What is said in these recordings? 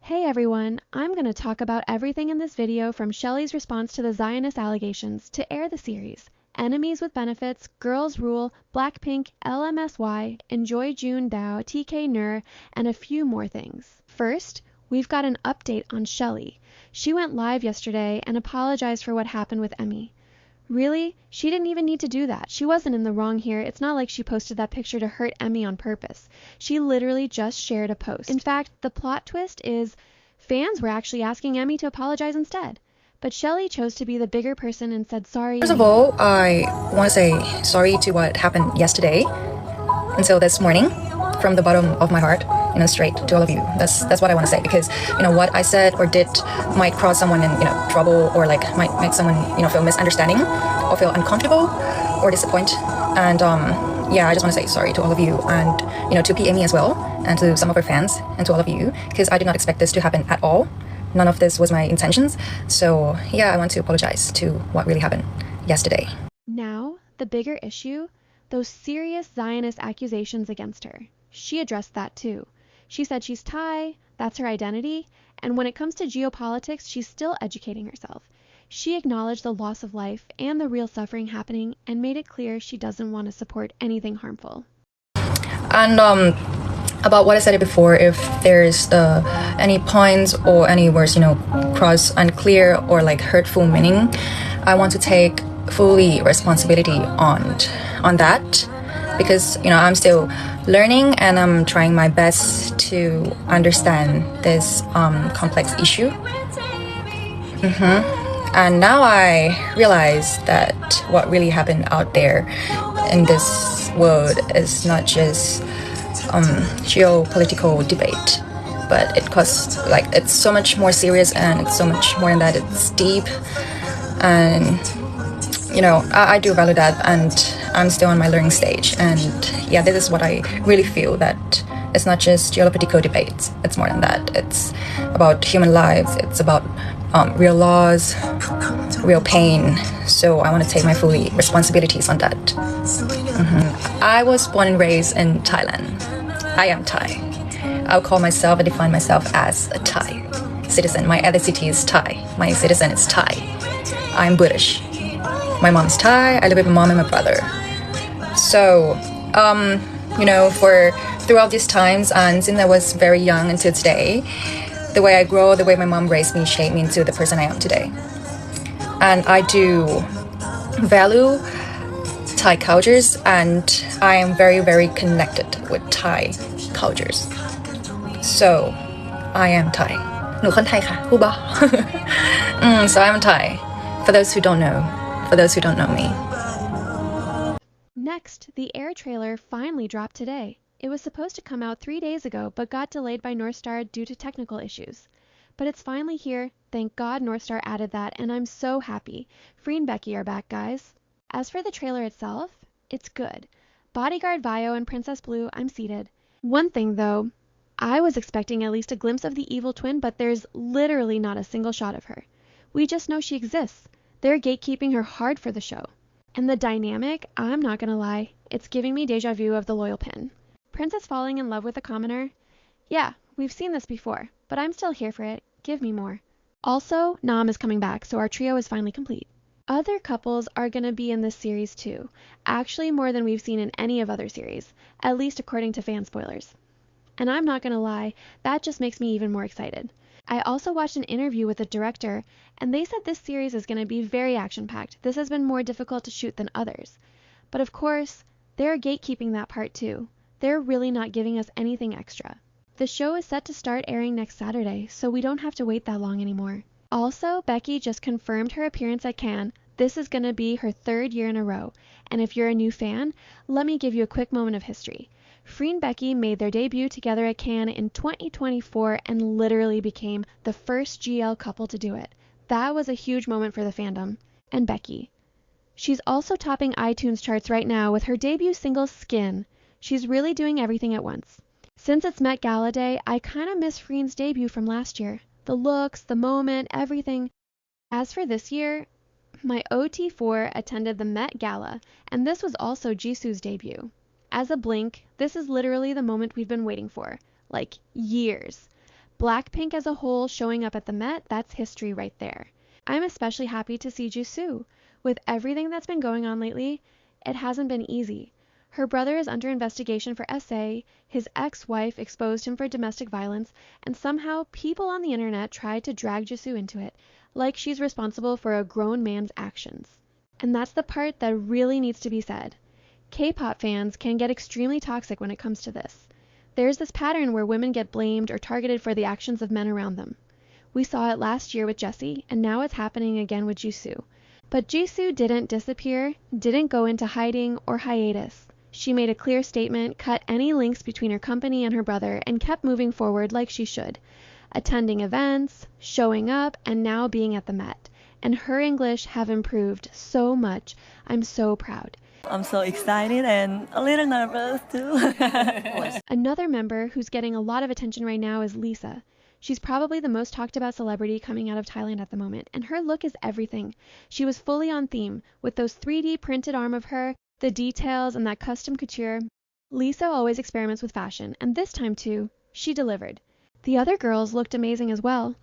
Hey everyone, I'm going to talk about everything in this video from Shelly's response to the Zionist allegations to air the series, Enemies with Benefits, Girls Rule, Blackpink, LMSY, Enjoy June Dao, TK Nur, and a few more things. First, we've got an update on Shelly. She went live yesterday and apologized for what happened with Emmy. Really? She didn't even need to do that. She wasn't in the wrong here. It's not like she posted that picture to hurt Emmy on purpose. She literally just shared a post. In fact, the plot twist is fans were actually asking Emmy to apologize instead. But Shelly chose to be the bigger person and said sorry. First of all, I want to say sorry to what happened yesterday until this morning from the bottom of my heart, straight to all of you. That's what I want to say, because what I said or did might cause someone in trouble, or like might make someone feel misunderstanding or feel uncomfortable or disappointed. And I just want to say sorry to all of you, and to Amy as well, and to some of her fans, and to all of you, because I did not expect this to happen at all. None of this was my intentions. So yeah, I want to apologize to what really happened yesterday. Now, the bigger issue, those serious Zionist accusations against her. She addressed that too. She said she's Thai, that's her identity, and when it comes to geopolitics, she's still educating herself. She acknowledged the loss of life and the real suffering happening and made it clear she doesn't want to support anything harmful. And about what I said before, if there's any points or any words, cross unclear or like hurtful meaning, I want to take fully responsibility on that, because I'm still learning and I'm trying my best to understand this complex issue. And now I realize that what really happened out there in this world is not just geopolitical debate, but it's so much more serious, and it's so much more than that. It's deep, and I do value that, and I'm still on my learning stage. And yeah, this is what I really feel, that it's not just geopolitical debates. It's more than that. It's about human lives. It's about real laws, real pain. So I want to take my fully responsibilities on that. I was born and raised in Thailand. I am Thai. I'll call myself and define myself as a Thai citizen. My ethnicity is Thai. My citizen is Thai. I'm British. My mom's Thai. I live with my mom and my brother. So, for throughout these times, and since I was very young until today, the way I grow, the way my mom raised me, shaped me into the person I am today. And I do value Thai cultures, and I am very, very connected with Thai cultures. So, I am Thai. หนูคนไทยค่ะฮู้บ่ So I'm Thai. For those who don't know me. Next, the Air trailer finally dropped today. It was supposed to come out 3 days ago, but got delayed by Ninestar due to technical issues. But it's finally here. Thank God Ninestar added that, and I'm so happy. Freenbecky are back, guys. As for the trailer itself, it's good. Bodyguard Vio and Princess Blue, I'm seated. One thing though, I was expecting at least a glimpse of the evil twin, but there's literally not a single shot of her. We just know she exists. They're gatekeeping her hard for the show. And the dynamic, I'm not gonna lie, it's giving me deja vu of the Loyal Pin. Princess falling in love with a commoner? Yeah, we've seen this before, but I'm still here for it. Give me more. Also, Nam is coming back, so our trio is finally complete. Other couples are gonna be in this series too. Actually more than we've seen in any of other series, at least according to fan spoilers. And I'm not gonna lie, that just makes me even more excited. I also watched an interview with the director, and they said this series is going to be very action-packed. This has been more difficult to shoot than others. But of course, they're gatekeeping that part too. They're really not giving us anything extra. The show is set to start airing next Saturday, so we don't have to wait that long anymore. Also, Becky just confirmed her appearance at Cannes. This is going to be her 3rd year in a row. And if you're a new fan, let me give you a quick moment of history. Freenbecky made their debut together at Cannes in 2024 and literally became the first GL couple to do it. That was a huge moment for the fandom. And Becky. She's also topping iTunes charts right now with her debut single Skin. She's really doing everything at once. Since it's Met Gala Day, I kinda miss Freen's debut from last year. The looks, the moment, everything. As for this year, my OT4 attended the Met Gala, and this was also Jisoo's debut. As a blink, this is literally the moment we've been waiting for, like years. Blackpink as a whole showing up at the Met, that's history right there. I'm especially happy to see Jisoo. With everything that's been going on lately, it hasn't been easy. Her brother is under investigation for SA, his ex-wife exposed him for domestic violence, and somehow people on the internet tried to drag Jisoo into it, like she's responsible for a grown man's actions. And that's the part that really needs to be said. K-pop fans can get extremely toxic when it comes to this. There's this pattern where women get blamed or targeted for the actions of men around them. We saw it last year with Jessie, and now it's happening again with Jisoo. But Jisoo didn't disappear, didn't go into hiding or hiatus. She made a clear statement, cut any links between her company and her brother, and kept moving forward like she should. Attending events, showing up, and now being at the Met. And her English have improved so much. I'm so proud. I'm so excited and a little nervous too. Another member who's getting a lot of attention right now is Lisa. She's probably the most talked about celebrity coming out of Thailand at the moment, and her look is everything. She was fully on theme, with those 3D printed arm of her, the details, and that custom couture. Lisa always experiments with fashion, and this time too, she delivered. The other girls looked amazing as well.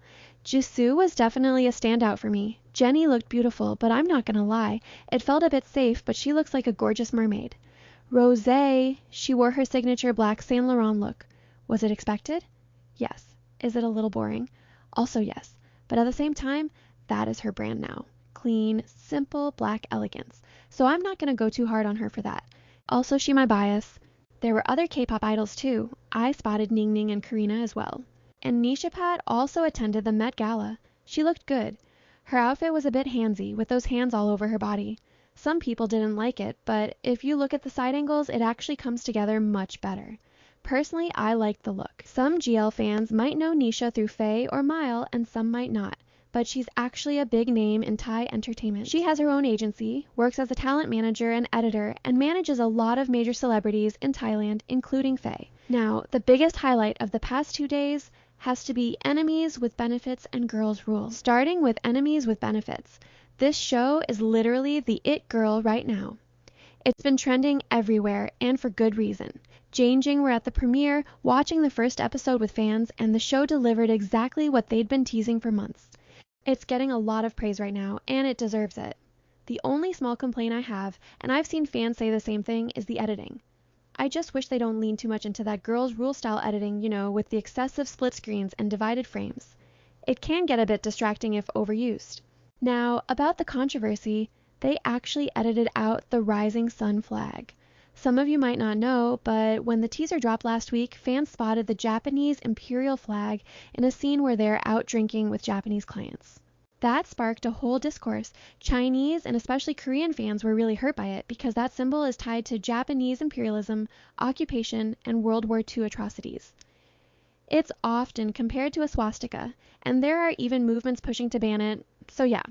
Jisoo was definitely a standout for me. Jennie looked beautiful, but I'm not gonna lie, it felt a bit safe, but she looks like a gorgeous mermaid. Rosé, she wore her signature black Saint Laurent look. Was it expected? Yes. Is it a little boring? Also yes. But at the same time, that is her brand now. Clean, simple, black elegance. So I'm not gonna go too hard on her for that. Also, she my bias. There were other K-pop idols too. I spotted Ning Ning and Karina as well. And Nishapat also attended the Met Gala. She looked good. Her outfit was a bit handsy, with those hands all over her body. Some people didn't like it, but if you look at the side angles, it actually comes together much better. Personally, I liked the look. Some GL fans might know Nisha through Faye or Mile, and some might not. But she's actually a big name in Thai entertainment. She has her own agency, works as a talent manager and editor, and manages a lot of major celebrities in Thailand, including Faye. Now, the biggest highlight of the past 2 days has to be Enemies with Benefits and Girls Rules. Starting with Enemies with Benefits. This show is literally the it girl right now. It's been trending everywhere, and for good reason. Jane Jing were at the premiere, watching the first episode with fans, and the show delivered exactly what they'd been teasing for months. It's getting a lot of praise right now, and it deserves it. The only small complaint I have, and I've seen fans say the same thing, is the editing. I just wish they don't lean too much into that Girls' Rule style editing, with the excessive split screens and divided frames. It can get a bit distracting if overused. Now, about the controversy, they actually edited out the rising sun flag. Some of you might not know, but when the teaser dropped last week, fans spotted the Japanese imperial flag in a scene where they're out drinking with Japanese clients. That sparked a whole discourse. Chinese and especially Korean fans were really hurt by it because that symbol is tied to Japanese imperialism, occupation, and World War II atrocities. It's often compared to a swastika, and there are even movements pushing to ban it, so yeah.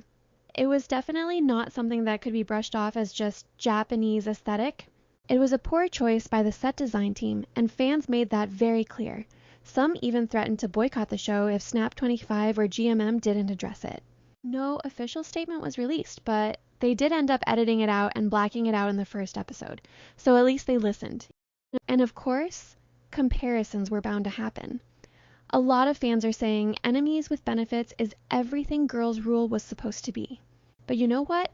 It was definitely not something that could be brushed off as just Japanese aesthetic. It was a poor choice by the set design team, and fans made that very clear. Some even threatened to boycott the show if Snap 25 or GMM didn't address it. No official statement was released, but they did end up editing it out and blacking it out in the first episode, so at least they listened. And of course, comparisons were bound to happen. A lot of fans are saying Enemies with Benefits is everything Girls' Rule was supposed to be. But you know what?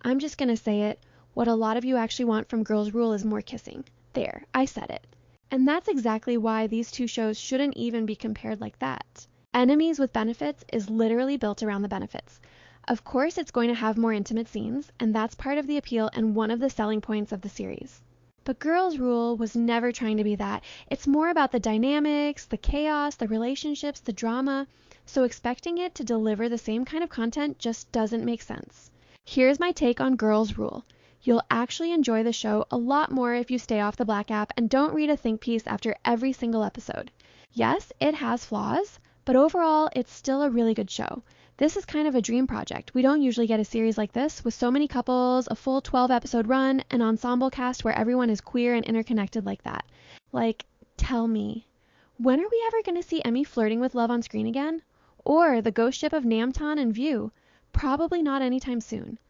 I'm just gonna say it. What a lot of you actually want from Girls' Rule is more kissing. There, I said it. And that's exactly why these two shows shouldn't even be compared like that. Enemies with Benefits is literally built around the benefits. Of course, it's going to have more intimate scenes, and that's part of the appeal and one of the selling points of the series. But Girls' Rule was never trying to be that. It's more about the dynamics, the chaos, the relationships, the drama, so expecting it to deliver the same kind of content just doesn't make sense. Here's my take on Girls' Rule. You'll actually enjoy the show a lot more if you stay off the Black app and don't read a think piece after every single episode. Yes, it has flaws, but overall, it's still a really good show. This is kind of a dream project. We don't usually get a series like this with so many couples, a full 12-episode run, an ensemble cast where everyone is queer and interconnected like that. Like, tell me, when are we ever going to see Emmy flirting with love on screen again? Or the ghost ship of Namton and View? Probably not anytime soon.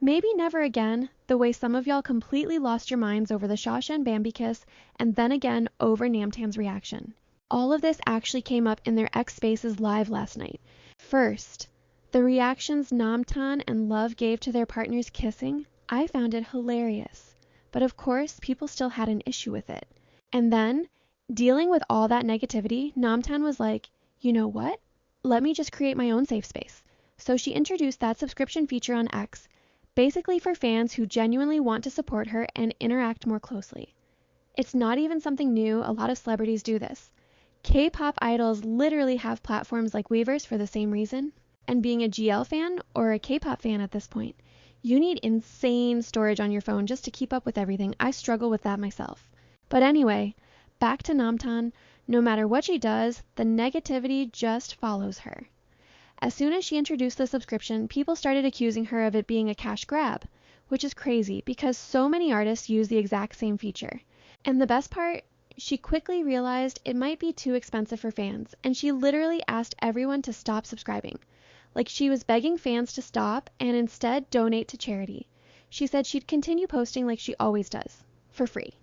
Maybe never again, the way some of y'all completely lost your minds over the Shasha and Bambi kiss, and then again over Namtan's reaction. All of this actually came up in their X Spaces live last night. First, the reactions Namtan and Love gave to their partners kissing, I found it hilarious. But of course, people still had an issue with it. And then, dealing with all that negativity, Namtan was like, you know what? Let me just create my own safe space. So she introduced that subscription feature on X, basically for fans who genuinely want to support her and interact more closely. It's not even something new, a lot of celebrities do this. K-pop idols literally have platforms like Weverse for the same reason. And being a GL fan, or a K-pop fan at this point, you need insane storage on your phone just to keep up with everything. I struggle with that myself. But anyway, back to Namtan. No matter what she does, the negativity just follows her. As soon as she introduced the subscription, people started accusing her of it being a cash grab, which is crazy because so many artists use the exact same feature. And the best part, she quickly realized it might be too expensive for fans, and she literally asked everyone to stop subscribing. Like she was begging fans to stop and instead donate to charity. She said she'd continue posting like she always does, for free.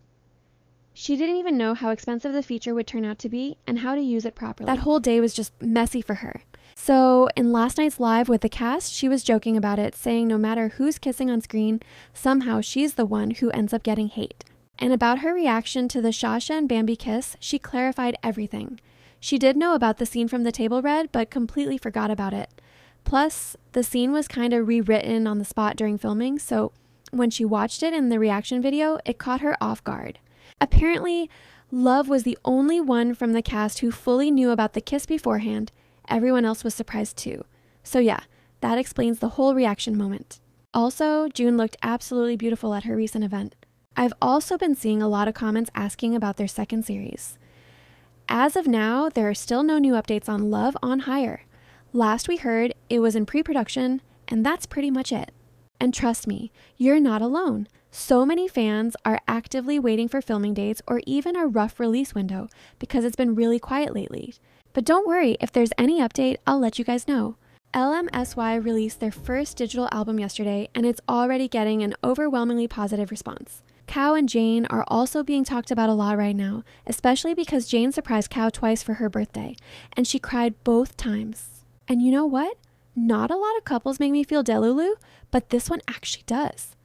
She didn't even know how expensive the feature would turn out to be and how to use it properly. That whole day was just messy for her. So in last night's live with the cast, she was joking about it, saying no matter who's kissing on screen, somehow she's the one who ends up getting hate. And about her reaction to the Shasha and Bambi kiss, she clarified everything. She did know about the scene from the table read, but completely forgot about it. Plus, the scene was kind of rewritten on the spot during filming, so when she watched it in the reaction video, it caught her off guard. Apparently, Love was the only one from the cast who fully knew about the kiss beforehand. Everyone else was surprised too. So yeah, that explains the whole reaction moment. Also, June looked absolutely beautiful at her recent event. I've also been seeing a lot of comments asking about their second series. As of now, there are still no new updates on Love on Hire. Last we heard, it was in pre-production, and that's pretty much it. And trust me, you're not alone. So many fans are actively waiting for filming dates or even a rough release window because it's been really quiet lately. But don't worry, if there's any update, I'll let you guys know. LMSY released their first digital album yesterday, and it's already getting an overwhelmingly positive response. Kao and Jane are also being talked about a lot right now, especially because Jane surprised Kao twice for her birthday, and she cried both times. And you know what? Not a lot of couples make me feel delulu, but this one actually does.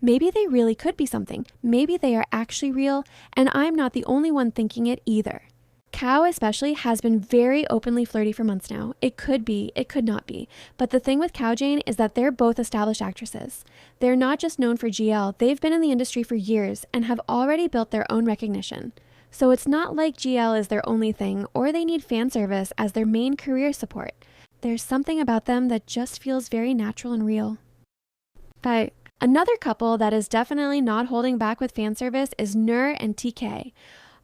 Maybe they really could be something. Maybe they are actually real, and I'm not the only one thinking it either. Kao especially has been very openly flirty for months now. It could be, it could not be. But the thing with KaoJan is that they're both established actresses. They're not just known for GL, they've been in the industry for years and have already built their own recognition. So it's not like GL is their only thing or they need fan service as their main career support. There's something about them that just feels very natural and real. But another couple that is definitely not holding back with fan service is Nur and TK.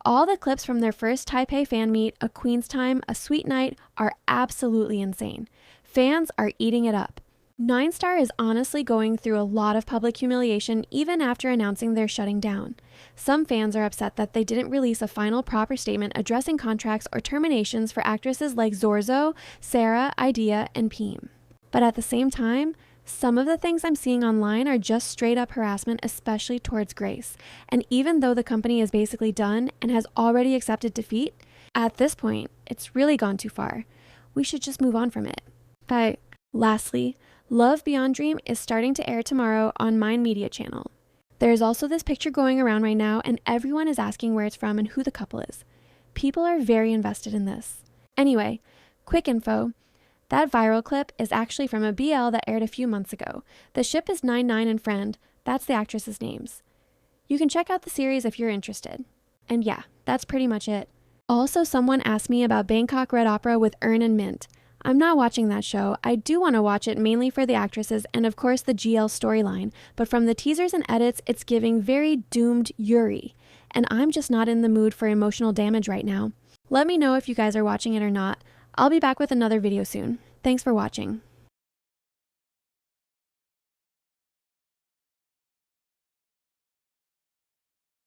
All the clips from their first Taipei fan meet, A Queen's Time, A Sweet Night, are absolutely insane. Fans are eating it up. Ninestar is honestly going through a lot of public humiliation even after announcing they're shutting down. Some fans are upset that they didn't release a final proper statement addressing contracts or terminations for actresses like Zorzo, Sarah, Idea, and Peem. But at the same time, some of the things I'm seeing online are just straight up harassment, especially towards Grace. And even though the company is basically done and has already accepted defeat, at this point, it's really gone too far. We should just move on from it. But lastly, Love Beyond Dream is starting to air tomorrow on Mind Media channel. There's also this picture going around right now and everyone is asking where it's from and who the couple is. People are very invested in this. Anyway, quick info. That viral clip is actually from a BL that aired a few months ago. The ship is 99 and Friend. That's the actresses' names. You can check out the series if you're interested. And yeah, that's pretty much it. Also, someone asked me about Bangkok Red Opera with Earn and Mint. I'm not watching that show. I do want to watch it mainly for the actresses and of course the GL storyline, but from the teasers and edits, it's giving very doomed Yuri. And I'm just not in the mood for emotional damage right now. Let me know if you guys are watching it or not. I'll be back with another video soon. Thanks for watching.